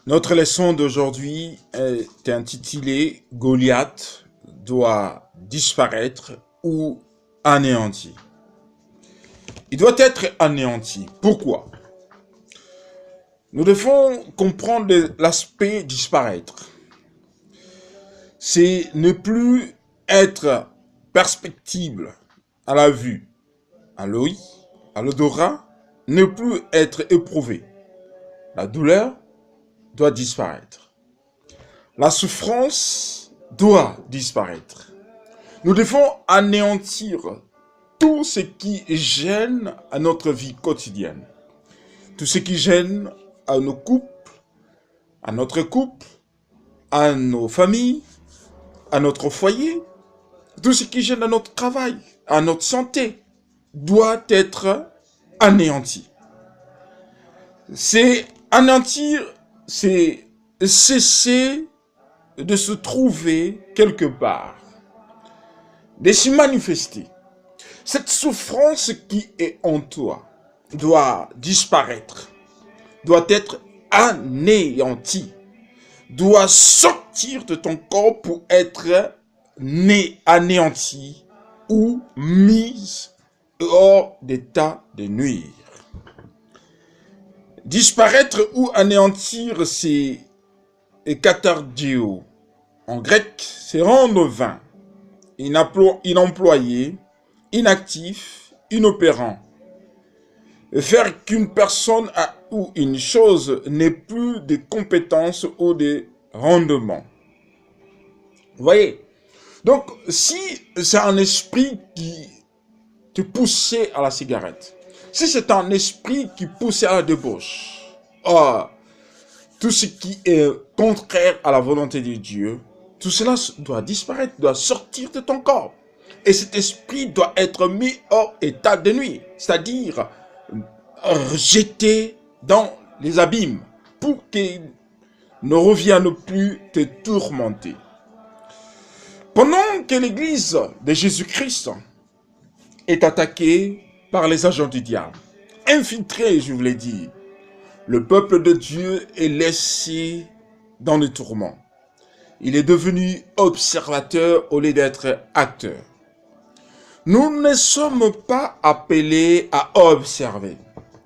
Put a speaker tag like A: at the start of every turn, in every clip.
A: Notre leçon d'aujourd'hui est intitulée « Goliath doit disparaître ou anéanti ». Il doit être anéanti. Pourquoi? Nous devons comprendre l'aspect disparaître. C'est ne plus être perceptible à la vue, à l'ouïe, à l'odorat, ne plus être éprouvé. La douleur doit disparaître. La souffrance doit disparaître. Nous devons anéantir tout ce qui gêne à notre vie quotidienne. Tout ce qui gêne à nos couples, à notre couple, à nos familles, à notre foyer. Tout ce qui gêne à notre travail, à notre santé, doit être anéanti. C'est anéantir, c'est cesser de se trouver quelque part, de s'y manifester. Cette souffrance qui est en toi doit disparaître, doit être anéantie, doit sortir de ton corps pour être anéantie ou mise hors d'état de nuire. Disparaître ou anéantir, c'est kathardio. En grec, c'est rendre vain, inemployé, inactif, inopérant. Faire qu'une personne ou une chose n'ait plus de compétences ou de rendement. Vous voyez? Donc, si c'est un esprit qui te poussait à la cigarette, si c'est un esprit qui poussait à la débauche, tout ce qui est contraire à la volonté de Dieu, tout cela doit disparaître, doit sortir de ton corps. Et cet esprit doit être mis hors état de nuit, c'est-à-dire jeté dans les abîmes pour qu'il ne revienne plus te tourmenter. Pendant que l'église de Jésus-Christ est attaquée par les agents du diable, infiltrée, je vous l'ai dit, le peuple de Dieu est laissé dans le tourment. Il est devenu observateur au lieu d'être acteur. Nous ne sommes pas appelés à observer.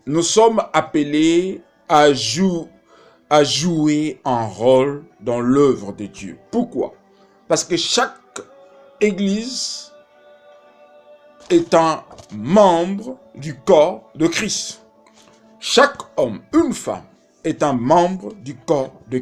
A: Nous sommes appelés à jouer un rôle dans l'œuvre de Dieu. Pourquoi? Parce que chaque église est un membre du corps de Christ. Chaque homme, une femme, est un membre du corps de Christ.